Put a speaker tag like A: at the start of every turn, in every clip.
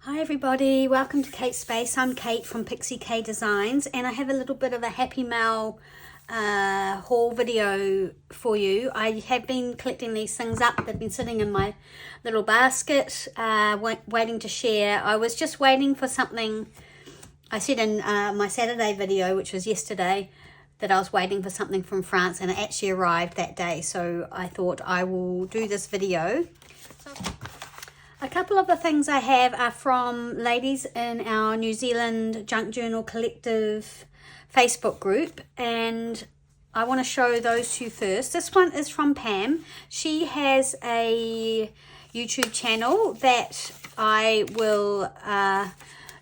A: Hi everybody, welcome to Kate's Space. I'm Kate from Pixie Designs, and I have a little bit of a Happy Mail haul video for you. I have been collecting these things up. They've been sitting in my little basket waiting to share. I was just waiting for something. I said in my Saturday video, which was yesterday, that I was waiting for something from France, and it actually arrived that day, so I thought I will do this video. A couple of the things I have are from ladies in our New Zealand Junk Journal Collective Facebook group, and I want to show those two first. This one is from Pam. She has a YouTube channel that I will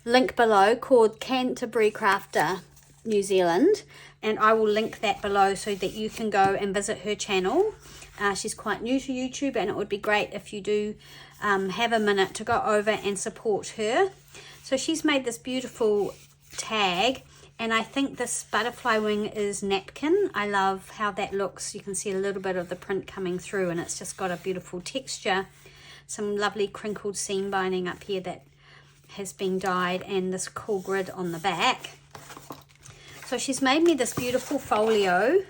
A: link below called Canterbury Crafter New Zealand, and I will link that below so that you can go and visit her channel. She's quite new to YouTube, and it would be great if you do have a minute to go over and support her. So she's made this beautiful tag, and I think this butterfly wing is napkin. I love how that looks. You can see a little bit of the print coming through, and it's just got a beautiful texture. Some lovely crinkled seam binding up here that has been dyed, and this cool grid on the back. So she's made me this beautiful folio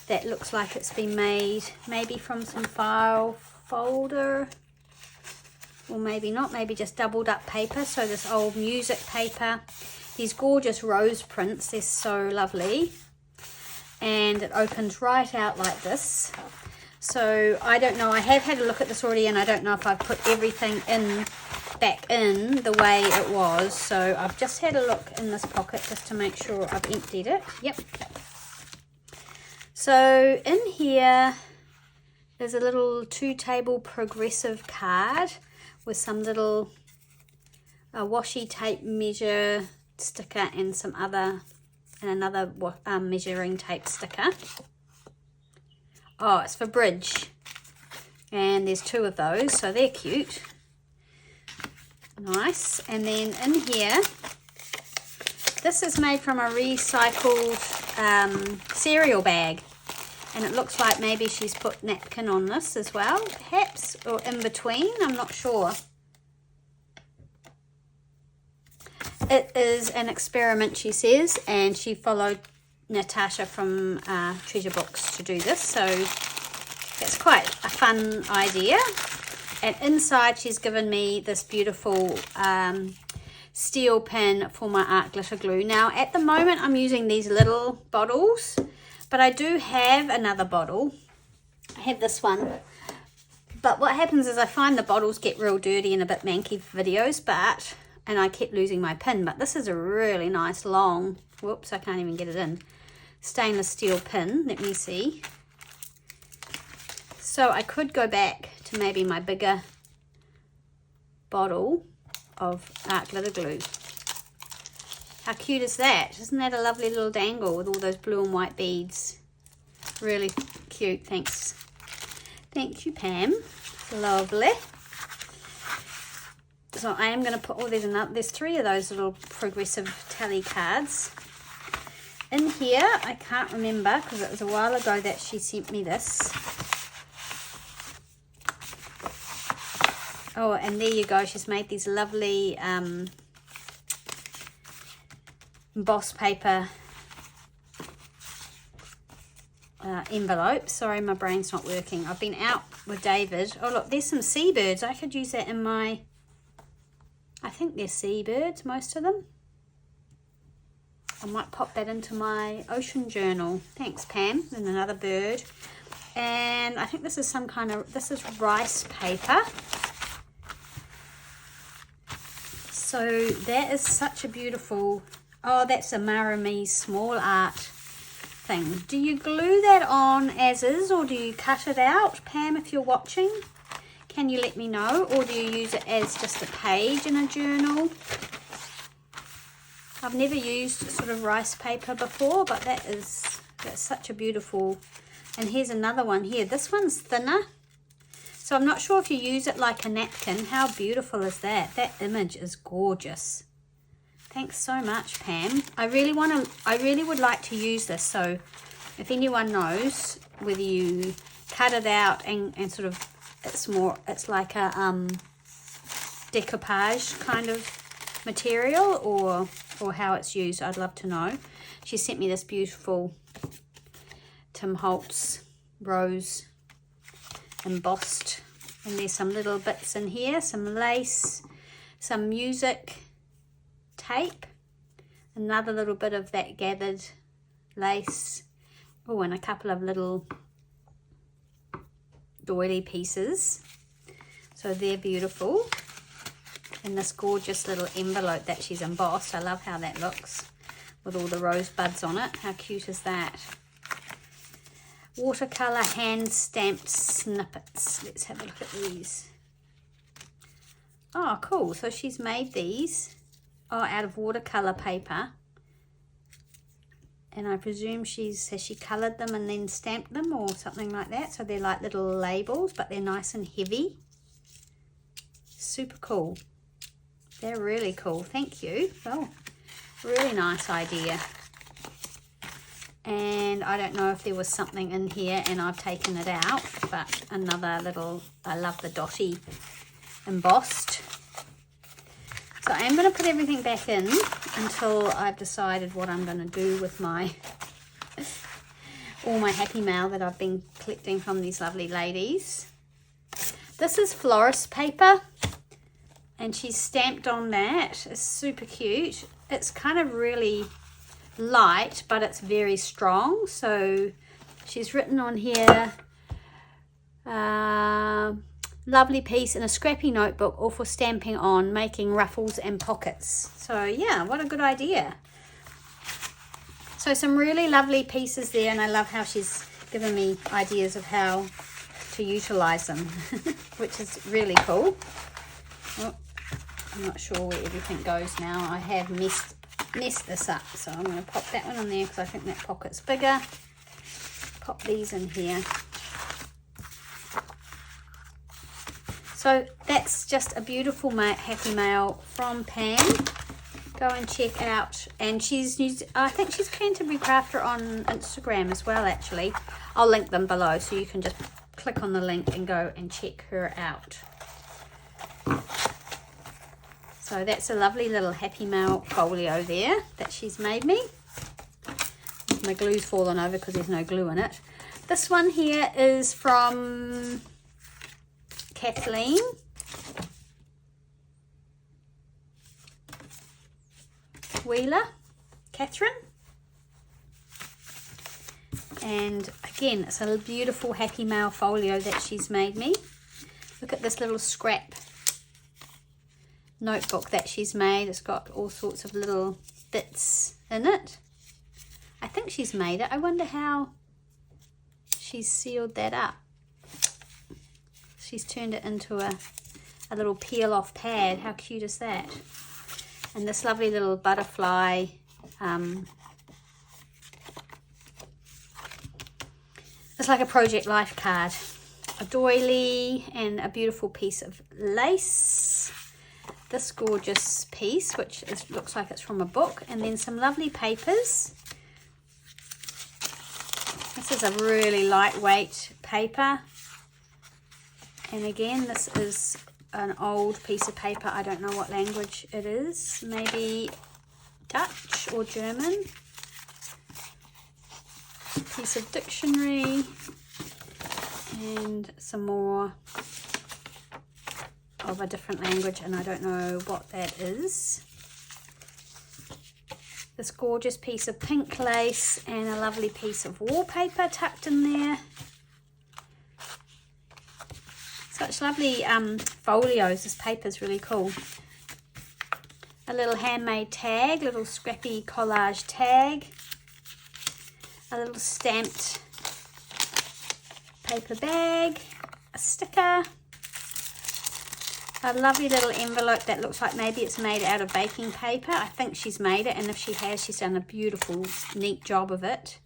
A: that looks like it's been made maybe from some file folder, or maybe not, maybe just doubled up paper. So this old music paper, these gorgeous rose prints, they're so lovely, and it opens right out like this. So I don't know, I have had a look at this already, and I don't know if I've put everything back in the way it was. So I've just had a look in this pocket just to make sure I've emptied it. Yep. So in here there's a little 2-table progressive card with some little washi tape measure sticker and some other, and another measuring tape sticker. Oh, it's for bridge, and there's 2 of those, so they're cute. Nice. And then in here, this is made from a recycled cereal bag, and it looks like maybe she's put napkin on this as well, perhaps, or in between, I'm not sure. It is an experiment, she says, and she followed Natasha from Treasure Books to do this, so it's quite a fun idea. And inside she's given me this beautiful steel pin for my art glitter glue. Now at the moment I'm using these little bottles, but I do have another bottle. I have this one, but what happens is I find the bottles get real dirty and a bit manky for videos, and I kept losing my pin. But this is a really nice long, whoops, I can't even get it in, stainless steel pin. Let me see. So I could go back to maybe my bigger bottle of art glitter glue. How cute is that? Isn't that a lovely little dangle with all those blue and white beads? Really cute. Thanks. Thank you, Pam. Lovely. So I am going to put, oh, there's 3 of those little progressive tally cards in here. I can't remember because it was a while ago that she sent me this. Oh, and there you go. She's made these lovely embossed paper envelopes. Sorry, my brain's not working. I've been out with David. Oh, look, there's some seabirds. I could use that in my, I think they're seabirds, most of them. I might pop that into my ocean journal. Thanks, Pam. And another bird. And I think this is some kind of, this is rice paper. So that is such a beautiful, oh, that's a Marame small art thing. Do you glue that on as is, or do you cut it out? Pam, if you're watching, can you let me know? Or do you use it as just a page in a journal? I've never used sort of rice paper before, but that's such a beautiful, and here's another one here. This one's thinner. So I'm not sure if you use it like a napkin. How beautiful is that? That image is gorgeous. Thanks so much, Pam. I really would like to use this. So if anyone knows whether you cut it out and sort of, it's like a decoupage kind of material or how it's used. I'd love to know. She sent me this beautiful Tim Holtz rose embossed, and there's some little bits in here, some lace, some music tape, another little bit of that gathered lace, oh, and a couple of little doily pieces. So they're beautiful. And this gorgeous little envelope that she's embossed. I love how that looks with all the rosebuds on it. How cute is that? Watercolor hand stamped snippets. Let's have a look at these. Oh, cool. So she's made these out of watercolor paper. And I presume has she colored them and then stamped them or something like that. So they're like little labels, but they're nice and heavy. Super cool. They're really cool. Thank you. Oh, really nice idea. And I don't know if there was something in here and I've taken it out, but another little, I love the dotty embossed. So I am going to put everything back in until I've decided what I'm going to do with my all my happy mail that I've been collecting from these lovely ladies. This is florist paper, and she's stamped on that. It's super cute. It's kind of really light, but it's very strong. So she's written on here, lovely piece in a scrappy notebook, or for stamping on, making ruffles and pockets. So yeah, what a good idea. So some really lovely pieces there, and I love how she's given me ideas of how to utilize them, which is really cool. Oh, I'm not sure where everything goes now. I have messed this up, so I'm going to pop that one in there because I think that pocket's bigger. Pop these in here. So that's just a beautiful happy mail from Pam. Go and check out. And she's used, I think she's Canterbury Crafter on Instagram as well, actually. I'll link them below so you can just click on the link and go and check her out. So that's a lovely little happy mail folio there that she's made me. My glue's fallen over because there's no glue in it. This one here is from Kathleen. Wheeler, Catherine. And again, it's a beautiful happy mail folio that she's made me. Look at this little scrap notebook that she's made. It's got all sorts of little bits in it. I think she's made it. I wonder how she's sealed that up. She's turned it into a little peel off pad. How cute is that? And this lovely little butterfly it's like a Project Life card. A doily and a beautiful piece of lace. This gorgeous piece, which looks like it's from a book, and then some lovely papers. This is a really lightweight paper, and again, this is an old piece of paper. I don't know what language it is, maybe Dutch or German. Piece of dictionary and some more of a different language, and I don't know what that is. This gorgeous piece of pink lace and a lovely piece of wallpaper tucked in there. Such lovely folios. This paper is really cool. A little handmade tag, little scrappy collage tag. A little stamped paper bag, a sticker, a lovely little envelope that looks like maybe it's made out of baking paper. I think she's made it, and if she has, she's done a beautiful, neat job of it.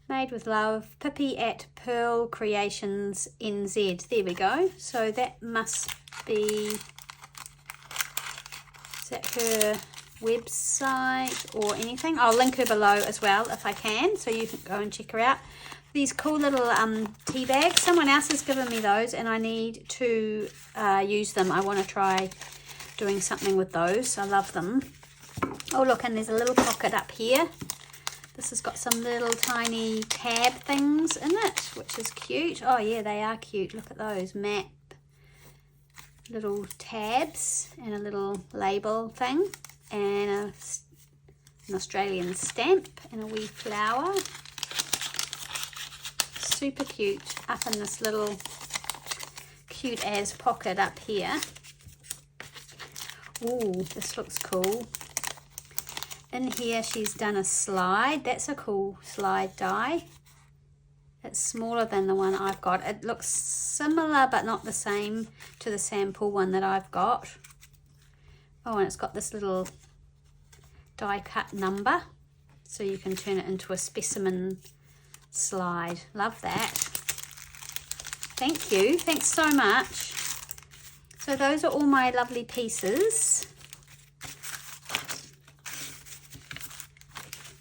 A: Made with love, Pippi at Pearl Creations NZ. There we go. So that must be, is that her website or anything? I'll link her below as well if I can, so you can go and check her out. these cool little tea bags. Someone else has given me those and I need to use them. I want to try doing something with those. I love them. Oh look, and there's a little pocket up here. This has got some little tiny tab things in it, which is cute. Oh yeah, they are cute. Look at those map little tabs and a little label thing and an Australian stamp and a wee flower. Super cute up in this little cute as pocket up here. Ooh, this looks cool. In here she's done a slide. That's a cool slide die. It's smaller than the one I've got. It looks similar but not the same to the sample one that I've got. Oh, and it's got this little die cut number so you can turn it into a specimen slide. Love that. Thank you. Thanks so much. So those are all my lovely pieces.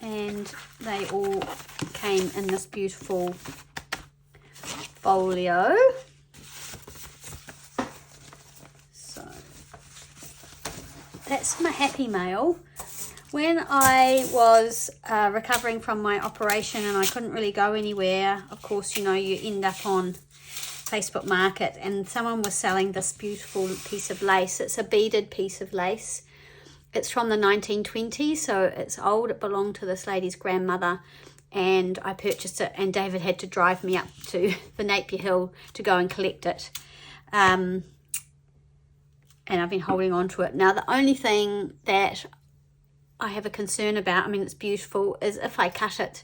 A: And they all came in this beautiful folio. So that's my happy mail. When I was recovering from my operation and I couldn't really go anywhere, of course, you know, you end up on Facebook Market and someone was selling this beautiful piece of lace. It's a beaded piece of lace. It's from the 1920s, so it's old. It belonged to this lady's grandmother, and I purchased it, and David had to drive me up to the Napier Hill to go and collect it. And I've been holding on to it. Now, the only thing that I have a concern about, I mean, it's beautiful, is if I cut it,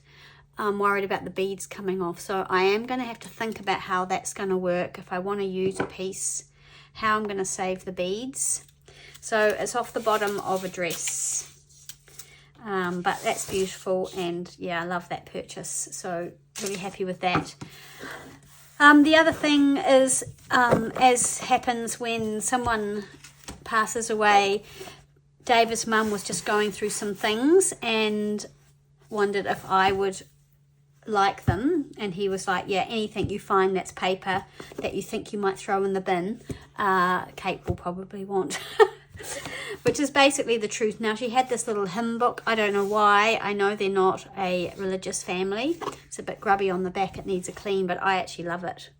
A: I'm worried about the beads coming off. So I am going to have to think about how that's going to work. If I want to use a piece, how I'm going to save the beads. So it's off the bottom of a dress, but that's beautiful, and yeah, I love that purchase, so really happy with that. The other thing is, as happens when someone passes away, David's mum was just going through some things and wondered if I would like them, and he was like, yeah, anything you find that's paper that you think you might throw in the bin, Kate will probably want. Which is basically the truth. Now, she had this little hymn book. I don't know why. I know they're not a religious family. It's a bit grubby on the back. It needs a clean, but I actually love it.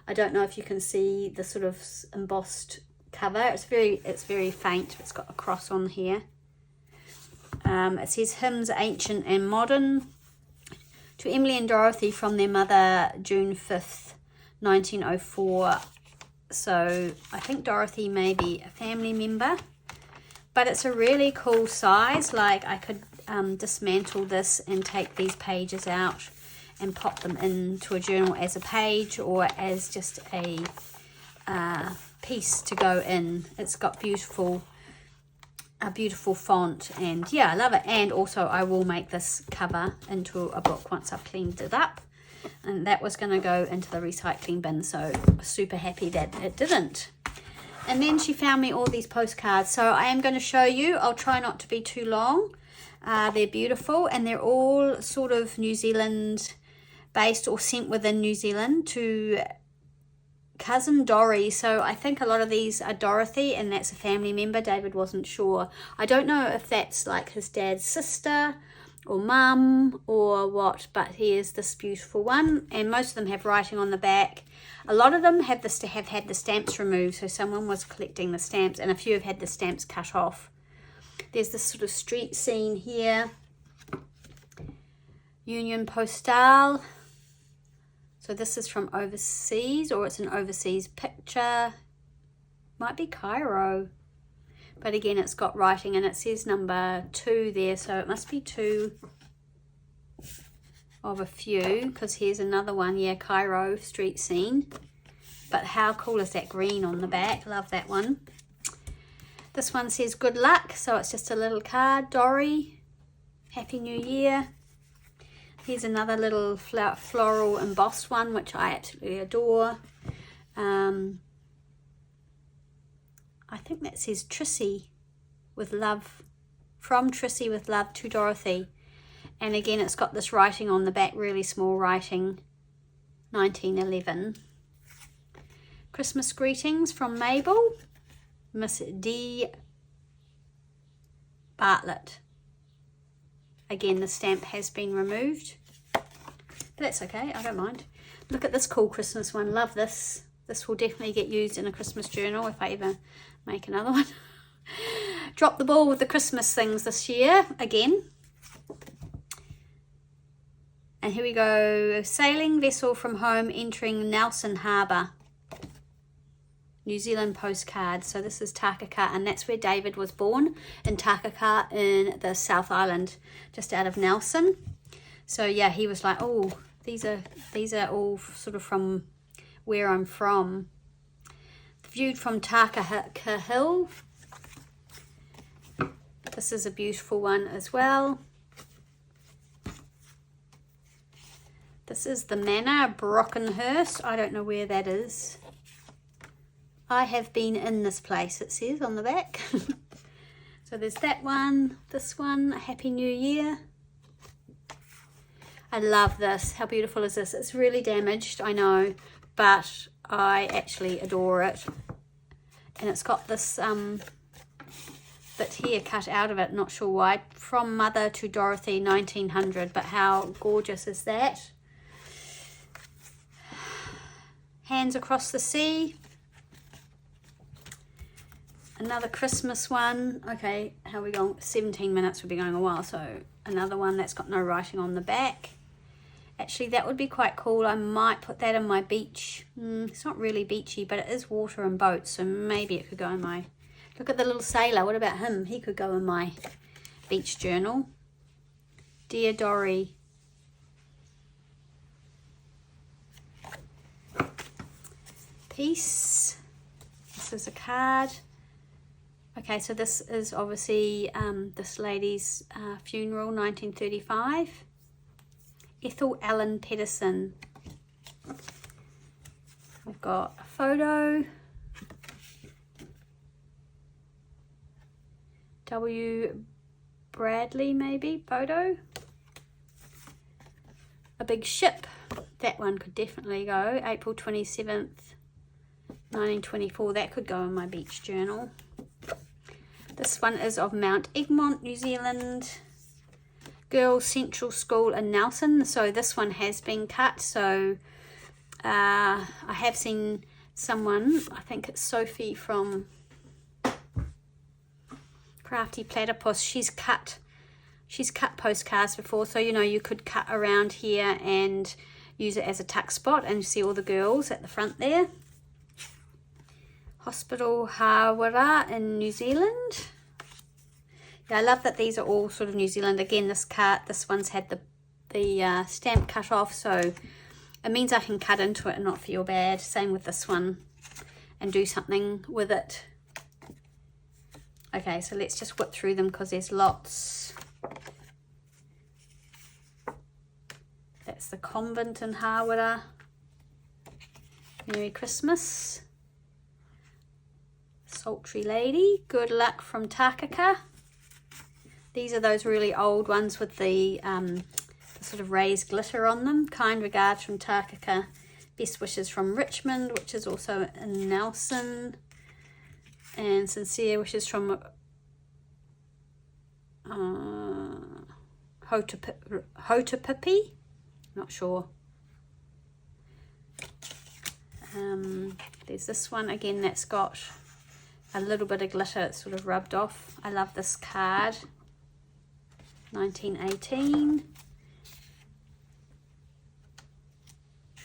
A: I don't know if you can see the sort of embossed cover. It's very faint. It's got a cross on here. It says hymns ancient and modern to Emily and Dorothy from their mother, June 5th, 1904. So I think Dorothy may be a family member, but it's a really cool size. Like, I could dismantle this and take these pages out and pop them into a journal as a page or as just a piece to go in. It's got a beautiful font, and yeah, I love it. And also I will make this cover into a book once I've cleaned it up. And that was going to go into the recycling bin, so super happy that it didn't. And then she found me all these postcards, so I am going to show you. I'll try not to be too long. They're beautiful, and they're all sort of New Zealand based or sent within New Zealand to cousin Dorry. So I think a lot of these are Dorothy, and that's a family member. David wasn't sure. I don't know if that's like his dad's sister or mum or what, but here's this beautiful one, and most of them have writing on the back. A lot of them have had the stamps removed, so someone was collecting the stamps, and a few have had the stamps cut off. There's this sort of street scene here, Union Postal. So this is from overseas, or it's an overseas picture. Might be Cairo. But again, it's got writing, and it says number 2 there, so it must be 2 of a few, because here's another one, yeah, Cairo street scene. But how cool is that green on the back? Love that one. This one says good luck, so it's just a little card. Dorry, Happy New Year. Here's another little floral embossed one, which I absolutely adore. I think that says Trissy with love, from Trissy with love to Dorothy. And again, it's got this writing on the back, really small writing. 1911. Christmas greetings from Mabel, Miss D. Bartlett. Again, the stamp has been removed, but that's okay, I don't mind. Look at this cool Christmas one, love this. This will definitely get used in a Christmas journal if I ever make another one. Drop the ball with the Christmas things this year, again. And here we go, sailing vessel from home entering Nelson Harbour. New Zealand postcard. So this is Takaka, and that's where David was born, in Takaka in the South Island, just out of Nelson. So yeah, he was like, oh, these are all sort of from where I'm from. Viewed from Takaka Hill. This is a beautiful one as well. This is the Manor, Brockenhurst. I don't know where that is. I have been in this place, it says on the back. So there's that one, this one, Happy New Year. I love this. How beautiful is this? It's really damaged, I know, but I actually adore it. And it's got this bit here cut out of it, not sure why. From Mother to Dorothy, 1900, but how gorgeous is that? Hands Across the Sea. Another Christmas one. Okay, how are we going? 17 minutes, we'll be going a while. So another one that's got no writing on the back. Actually, that would be quite cool. I might put that in my beach. It's not really beachy, but it is water and boats, so maybe it could go in my... Look at the little sailor. What about him? He could go in my beach journal. Dear Dory. Peace. This is a card. Okay, so this is obviously this lady's funeral, 1935. Ethel Allen Pedersen. We've got a photo. W. Bradley, maybe, photo. A big ship. That one could definitely go. April 27th, 1924. That could go in my beach journal. This one is of Mount Egmont, New Zealand. Girls Central School in Nelson. So this one has been cut. So I have seen someone, I think it's Sophie from Crafty Platypus. She's cut postcards before. So, you know, you could cut around here and use it as a tuck spot, and see all the girls at the front there. Hospital Hawera in New Zealand. Yeah, I love that these are all sort of New Zealand. Again, this one's had the stamp cut off, so it means I can cut into it and not feel bad. Same with this one, and do something with it. Okay, so let's just whip through them because there's lots. That's the convent in Hawera. Merry Christmas. Sultry Lady. Good luck from Takaka. These are those really old ones with the sort of raised glitter on them. Kind regards from Takaka. Best wishes from Richmond, which is also in Nelson. And sincere wishes from Hotopipi. Not sure. There's this one again that's got a little bit of glitter. It's sort of rubbed off. I love this card. 1918.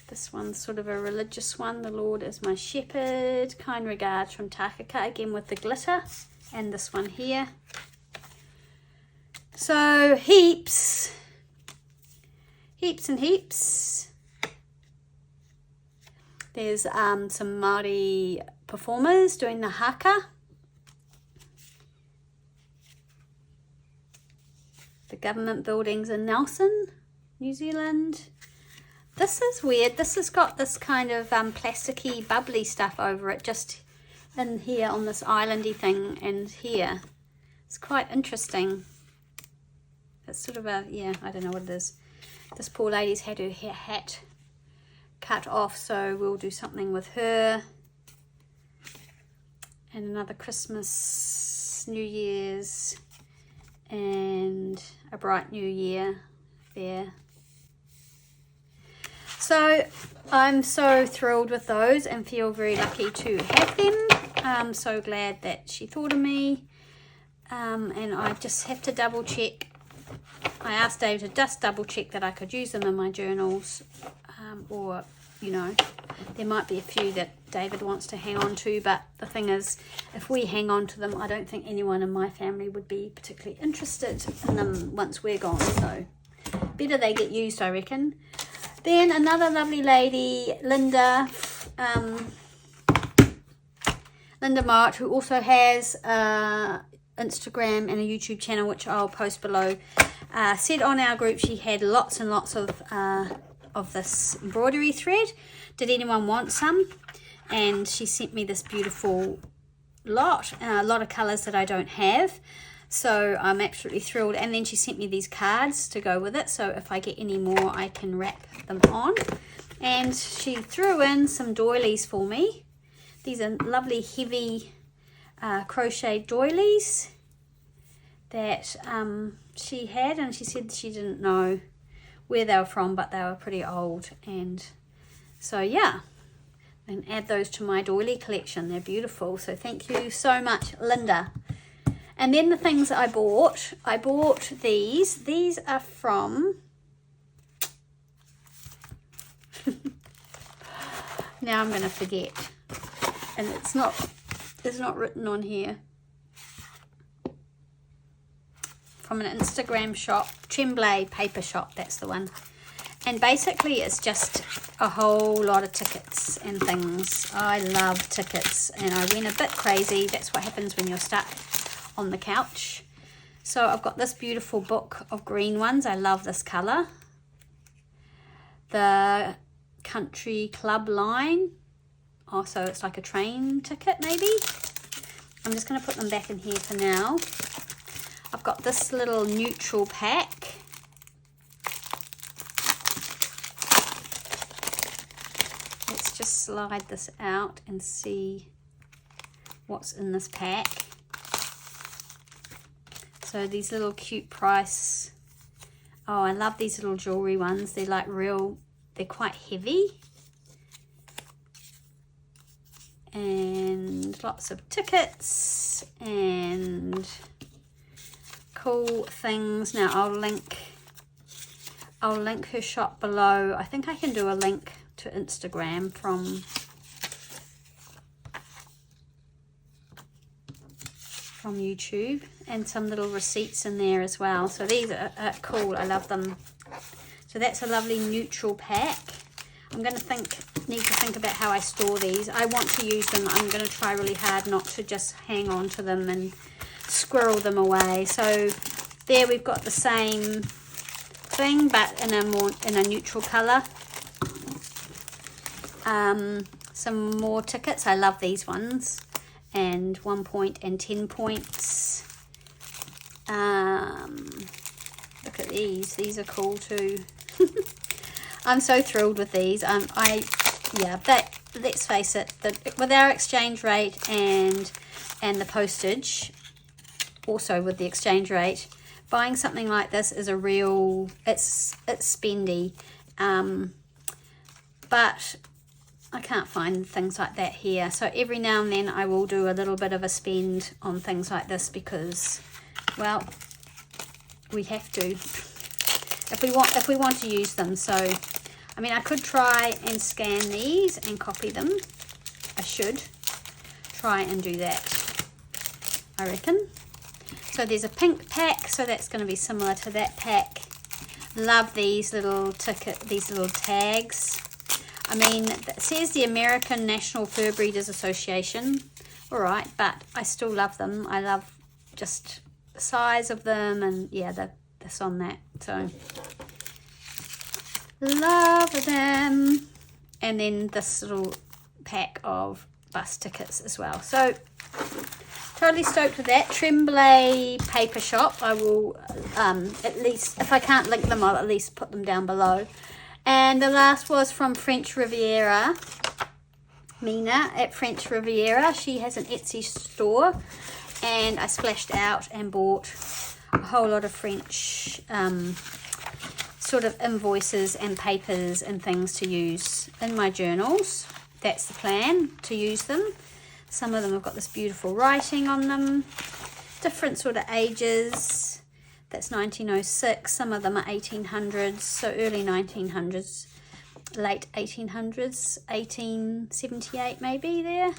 A: This one's sort of a religious one. The Lord is my shepherd. Kind regards from Takaka, again with the glitter. And this one here. So heaps and heaps. There's some Māori performers doing the haka. The government buildings in Nelson, New Zealand. This is weird. This has got this kind of plasticky, bubbly stuff over it, just in here on this islandy thing and here. It's quite interesting. It's sort of a, yeah, I don't know what it is. This poor lady's had her hat cut off, so we'll do something with her. And another Christmas, New Year's, and a bright new year there. So I'm so thrilled with those and feel very lucky to have them. I'm so glad that she thought of me. And I just have to double check. I asked Dave to just double check that I could use them in my journals, or, you know, there might be a few that David wants to hang on to, but the thing is, if we hang on to them, I don't think anyone in my family would be particularly interested in them once we're gone, so better they get used, I reckon. Then another lovely lady, Linda Mart, who also has Instagram and a YouTube channel, which I'll post below, said on our group she had lots and lots of this embroidery thread. Did anyone want some? And she sent me this beautiful lot, a lot of colors that I don't have, so I'm absolutely thrilled. And then she sent me these cards to go with it, so if I get any more I can wrap them on. And she threw in some doilies for me. These are lovely heavy crocheted doilies that she had, and she said she didn't know where they were from, but they were pretty old. And so yeah, and add those to my doily collection. They're beautiful, so thank you so much, Linda. And then the things I bought these are from now I'm gonna forget, and it's not written on here. From an Instagram shop, Tremblay Paper Shop, that's the one. And basically it's just a whole lot of tickets and things. I love tickets, and I went a bit crazy. That's what happens when you're stuck on the couch. So I've got this beautiful book of green ones. I love this colour. The Country Club line. Also, it's like a train ticket maybe. I'm just going to put them back in here for now. I've got this little neutral pack. Let's just slide this out and see what's in this pack. So these little cute price. Oh, I love these little jewelry ones. They're like real, they're quite heavy. And lots of tickets and cool things. Now I'll link her shop below. I think I can do a link to Instagram from YouTube, and some little receipts in there as well. So these are cool. I love them. So that's a lovely neutral pack. I'm going to need to think about how I store these. I want to use them. I'm going to try really hard not to just hang on to them and squirrel them away. So there we've got the same thing, but in a neutral color. Some more tickets. I love these ones, and 1 point and 10 points. Look at these are cool too. I'm so thrilled with these. Let's face it, with our exchange rate and the postage, also with the exchange rate, buying something like this is a real, it's spendy. But I can't find things like that here. So every now and then I will do a little bit of a spend on things like this because, well, we have to if we want to use them. So I mean, I could try and scan these and copy them. I should try and do that, I reckon. So there's a pink pack, so that's going to be similar to that pack. Love these little tags. I mean, it says the American National Fur Breeders Association. All right, but I still love them. I love just the size of them, and yeah, that's on that. So love them. And then this little pack of bus tickets as well. So totally stoked with that. Tremblay Paper Shop. I will at least, if I can't link them, I'll at least put them down below. And the last was from French Riviera, Mina at French Riviera. She has an Etsy store, and I splashed out and bought a whole lot of French sort of invoices and papers and things to use in my journals. That's the plan, to use them. Some of them have got this beautiful writing on them, different sort of ages. That's 1906. Some of them are 1800s, so early 1900s, late 1800s, 1878 maybe there,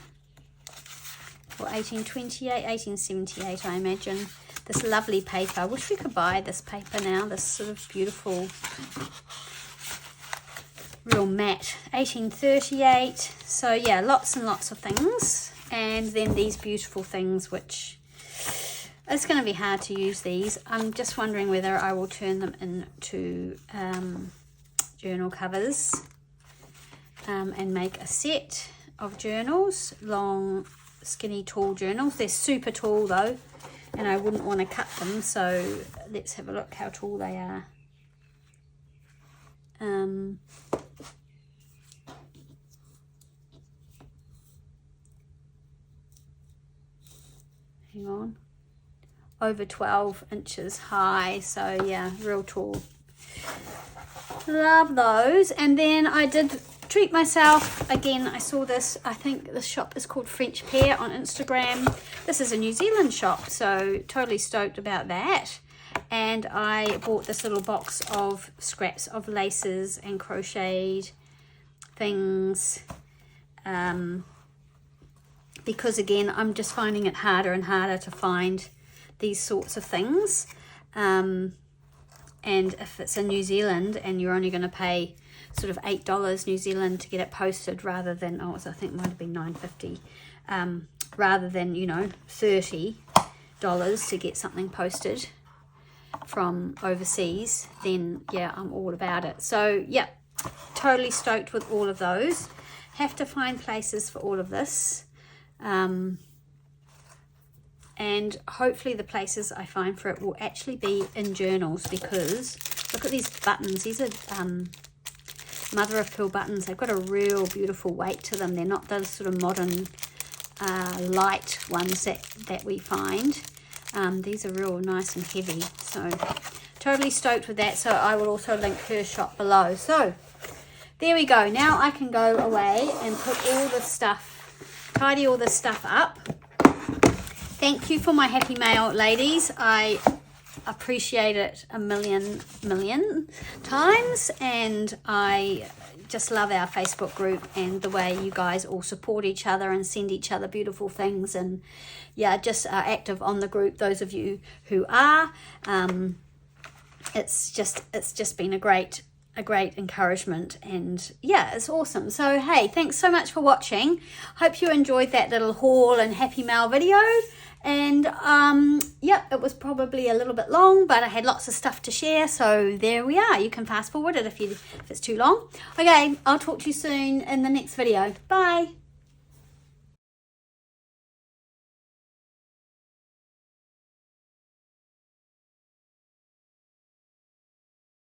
A: or 1828, 1878 I imagine. This lovely paper. I wish we could buy this paper now, this sort of beautiful, real matte. 1838. So yeah, lots and lots of things. And then these beautiful things, which it's going to be hard to use these. I'm just wondering whether I will turn them into journal covers and make a set of journals, long, skinny, tall journals. They're super tall though, and I wouldn't want to cut them, so let's have a look how tall they are. Hang on. Over 12 inches high, so yeah, real tall. Love those. And then I did treat myself again. I saw this, I think the shop is called French Pear on Instagram. This is a New Zealand shop, so totally stoked about that. And I bought this little box of scraps of laces and crocheted things, because again I'm just finding it harder and harder to find these sorts of things, and if it's in New Zealand and you're only going to pay sort of $8 New Zealand to get it posted, rather than, I think it might have been $9.50, rather than, you know, $30 to get something posted from overseas, then yeah, I'm all about it. So yeah, totally stoked with all of those. Have to find places for all of this, and hopefully the places I find for it will actually be in journals, because look at these buttons. These are mother of pearl buttons. They've got a real beautiful weight to them. They're not those sort of modern light ones that we find. These are real nice and heavy, so totally stoked with that. So I will also link her shop below. So there we go. Now I can go away and put all this stuff, tidy all this stuff up. Thank you for my happy mail, ladies. I appreciate it a million times, and I just love our Facebook group and the way you guys all support each other and send each other beautiful things, and yeah, just are active on the group, those of you who are. It's just been a great encouragement, and yeah, it's awesome. So hey, thanks so much for watching. Hope you enjoyed that little haul and happy mail video. And yeah, it was probably a little bit long, but I had lots of stuff to share, so there we are. You can fast forward it if it's too long. Okay, I'll talk to you soon in the next video. Bye.